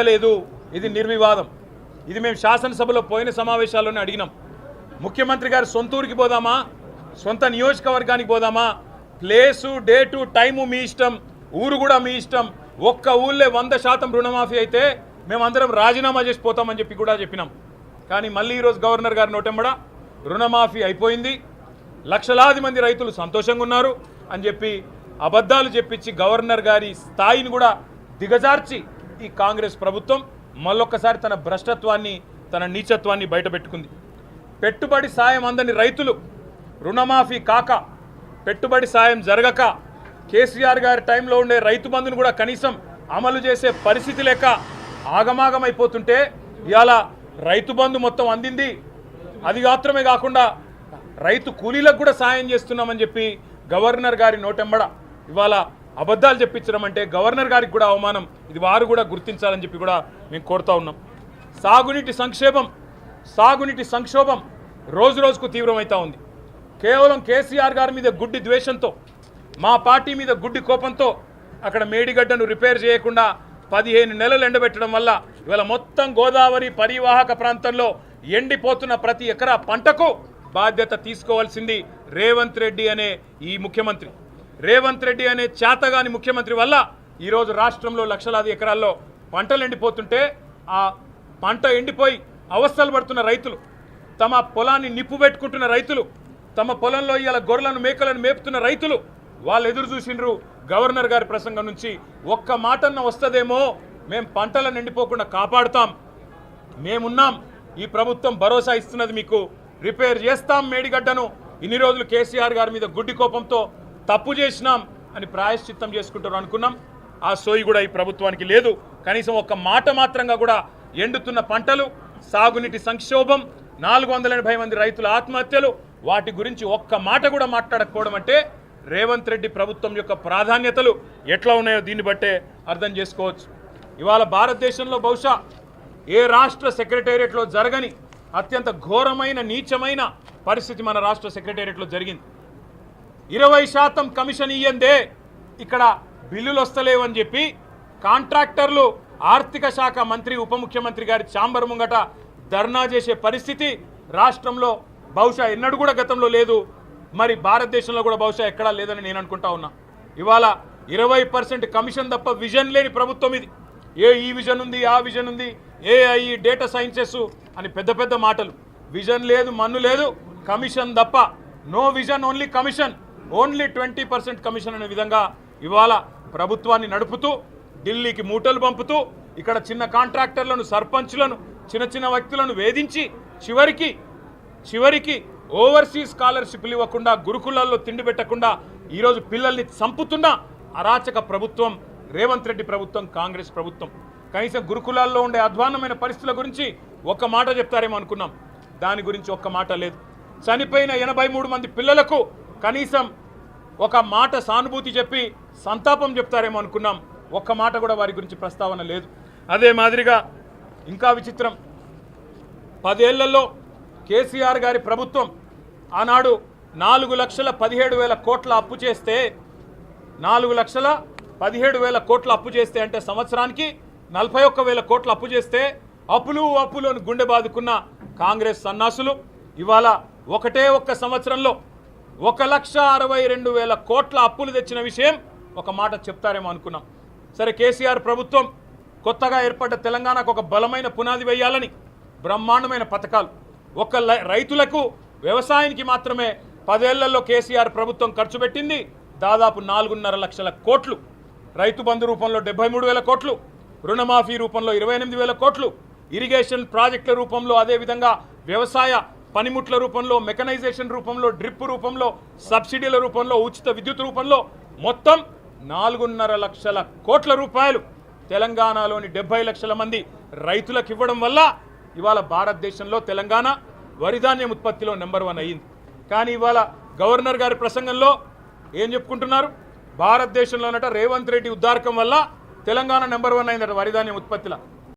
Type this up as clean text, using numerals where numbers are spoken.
లేదు. ఇది నిర్వివాదం. ఇది మేము శాసనసభలో పోయిన సమావేశాల్లోనే అడిగినాం. ముఖ్యమంత్రి గారు సొంత ఊరికి పోదామా, సొంత నియోజకవర్గానికి పోదామా, ప్లేసు డేటు టైము మీ ఇష్టం, ఊరు కూడా మీ ఇష్టం. ఒక్క ఊళ్ళే 100% రుణమాఫీ అయితే మేమందరం రాజీనామా చేసి పోతామని చెప్పి కూడా చెప్పినాం. కానీ మళ్ళీ ఈరోజు గవర్నర్ గారు నోటెంబడ రుణమాఫీ అయిపోయింది, లక్షలాది మంది రైతులు సంతోషంగా ఉన్నారు అని చెప్పి అబద్ధాలు చెప్పించి గవర్నర్ గారి స్థాయిని కూడా దిగజార్చి ఈ కాంగ్రెస్ ప్రభుత్వం మళ్ళొక్కసారి తన భ్రష్టత్వాన్ని, తన నీచత్వాన్ని బయటపెట్టుకుంది. పెట్టుబడి సాయం అందని రైతులు రుణమాఫీ కాక, పెట్టుబడి సాయం జరగక, కేసీఆర్ గారి టైంలో ఉండే రైతు బంధును కూడా కనీసం అమలు చేసే పరిస్థితి లేక ఆగమాగమైపోతుంటే ఇవాళ రైతు బంధు మొత్తం అందింది. అది మాత్రమే కాకుండా రైతు కూలీలకు కూడా సాయం చేస్తున్నామని చెప్పి గవర్నర్ గారి నోటెంబడ ఇవాళ అబద్ధాలు చెప్పించడం అంటే గవర్నర్ గారికి కూడా అవమానం. ఇది వారు కూడా గుర్తించాలని చెప్పి కూడా మేము కోరుతా ఉన్నాం. సాగునీటి సంక్షోభం రోజు రోజుకు తీవ్రమవుతా ఉంది. కేవలం కేసీఆర్ గారి మీద గుడ్డి ద్వేషంతో, మా పార్టీ మీద గుడ్డి కోపంతో అక్కడ మేడిగడ్డను రిపేర్ చేయకుండా 15 నెలలు ఎండబెట్టడం వల్ల ఇవాళ మొత్తం గోదావరి పరివాహక ప్రాంతంలో ఎండిపోతున్న ప్రతి ఎకరా పంటకు బాధ్యత తీసుకోవాల్సింది రేవంత్ రెడ్డి అనే ఈ ముఖ్యమంత్రి. రేవంత్ రెడ్డి అనే చేతగాని ముఖ్యమంత్రి వల్ల ఈరోజు రాష్ట్రంలో లక్షలాది ఎకరాల్లో పంటలు ఎండిపోతుంటే, ఆ పంట ఎండిపోయి అవస్థలు పడుతున్న రైతులు, తమ పొలాన్ని నిప్పు పెట్టుకుంటున్న రైతులు, తమ పొలంలో ఇవాళ గొర్రెలను మేకలను మేపుతున్న రైతులు వాళ్ళు ఎదురు చూసిండ్రు. గవర్నర్ గారి ప్రసంగం నుంచి ఒక్క మాటన్న వస్తుందేమో, మేము పంటలను ఎండిపోకుండా కాపాడుతాం, మేమున్నాం, ఈ ప్రభుత్వం భరోసా ఇస్తున్నది, మీకు రిపేర్ చేస్తాం మేడిగడ్డను, ఇన్ని రోజులు కేసీఆర్ గారి మీద గుడ్డి కోపంతో తప్పు చేసినాం అని ప్రాయశ్చిత్తం చేసుకుంటారు అనుకున్నాం. ఆ సోయి కూడా ఈ ప్రభుత్వానికి లేదు. కనీసం ఒక్క మాట మాత్రంగా కూడా ఎండుతున్న పంటలు, సాగునీటి సంక్షోభం, 480 మంది రైతుల ఆత్మహత్యలు, వాటి గురించి ఒక్క మాట కూడా మాట్లాడకపోవడం అంటే రేవంత్ రెడ్డి ప్రభుత్వం యొక్క ప్రాధాన్యతలు ఎట్లా ఉన్నాయో దీన్ని బట్టే అర్థం చేసుకోవచ్చు. ఇవాళ భారతదేశంలో బహుశా ఏ రాష్ట్ర సెక్రటేరియట్లో జరగని అత్యంత ఘోరమైన నీచమైన పరిస్థితి మన రాష్ట్ర సెక్రటేరియట్లో జరిగింది. 20% కమిషన్ ఇయ్యందే ఇక్కడ బిల్లులు వస్తలేవని చెప్పి కాంట్రాక్టర్లు ఆర్థిక శాఖ మంత్రి, ఉప ముఖ్యమంత్రి గారి ఛాంబర్ ముంగట ధర్నా చేసే పరిస్థితి రాష్ట్రంలో బహుశా ఎన్నడూ కూడా గతంలో లేదు, మరి భారతదేశంలో కూడా బహుశా ఎక్కడా లేదని నేను అనుకుంటా ఉన్నా. ఇవాళ 20% కమిషన్ తప్ప విజన్ లేని ప్రభుత్వం ఇది. ఈ విజన్ ఉంది, ఆ విజన్ ఉంది, ఏఐ, డేటా సైన్సెస్ అని పెద్ద పెద్ద మాటలు. విజన్ లేదు, మన్ను లేదు, కమిషన్ తప్ప. No vision, only commission, only 20% commission అనే విధంగా ఇవాళ ప్రభుత్వాన్ని నడుపుతూ, ఢిల్లీకి మూటలు పంపుతూ, ఇక్కడ చిన్న కాంట్రాక్టర్లను, సర్పంచ్లను, చిన్న చిన్న వ్యక్తులను వేధించి చివరికి ఓవర్సీస్ స్కాలర్షిప్లు ఇవ్వకుండా, గురుకులాల్లో తిండి పెట్టకుండా ఈరోజు పిల్లల్ని చంపుతున్న అరాచక ప్రభుత్వం రేవంత్ రెడ్డి ప్రభుత్వం, కాంగ్రెస్ ప్రభుత్వం. కనీసం గురుకులాల్లో ఉండే అధ్వాన్నమైన పరిస్థితుల గురించి ఒక్క మాట చెప్తారేమో అనుకున్నాం, దాని గురించి ఒక్క మాట లేదు. చనిపోయిన 83 మంది పిల్లలకు కనీసం ఒక మాట సానుభూతి చెప్పి సంతాపం చెప్తారేమో అనుకున్నాం, ఒక్క మాట కూడా వారి గురించి ప్రస్తావన లేదు. అదే మాదిరిగా ఇంకా విచిత్రం, 10 ఏళ్లలో కేసీఆర్ గారి ప్రభుత్వం ఆనాడు 4,17,000 కోట్ల అప్పు చేస్తే, 4,17,000 కోట్ల అప్పు చేస్తే అంటే సంవత్సరానికి 41,000 కోట్ల అప్పు చేస్తే అప్పులు అని గుండె బాదుకున్న కాంగ్రెస్ సన్నాసులు ఇవాళ ఒక్క సంవత్సరంలో 1,62,000 కోట్ల అప్పులు తెచ్చిన విషయం ఒక మాట చెప్తారేమో అనుకున్నాం. సరే, కేసీఆర్ ప్రభుత్వం కొత్తగా ఏర్పడ్డ తెలంగాణకు ఒక బలమైన పునాది వేయాలని బ్రహ్మాండమైన పథకాలు, రైతులకు, వ్యవసాయానికి మాత్రమే 10 ఏళ్లలో కేసీఆర్ ప్రభుత్వం ఖర్చు పెట్టింది దాదాపు 4.5 లక్షల కోట్లు. రైతు బంధు రూపంలో 73,000 కోట్లు, రుణమాఫీ రూపంలో 28,000 కోట్లు, ఇరిగేషన్ ప్రాజెక్టుల రూపంలో, అదేవిధంగా వ్యవసాయ పనిముట్ల రూపంలో, మెకనైజేషన్ రూపంలో, డ్రిప్ రూపంలో, సబ్సిడీల రూపంలో, ఉచిత విద్యుత్ రూపంలో మొత్తం 4.5 లక్షల కోట్ల రూపాయలు తెలంగాణలోని 70 లక్షల మంది రైతులకు ఇవ్వడం వల్ల ఇవాళ భారతదేశంలో తెలంగాణ వరిధాన్యం ఉత్పత్తిలో నెంబర్ 1 అయ్యింది. కానీ ఇవాళ గవర్నర్ గారి ప్రసంగంలో ఏం చెప్పుకుంటున్నారు, భారతదేశంలోనట రేవంత్ రెడ్డి ఉద్దారకం వల్ల తెలంగాణ నెంబర్ 1 అయిందట వరిధాన్యం ఉత్పత్తిలో.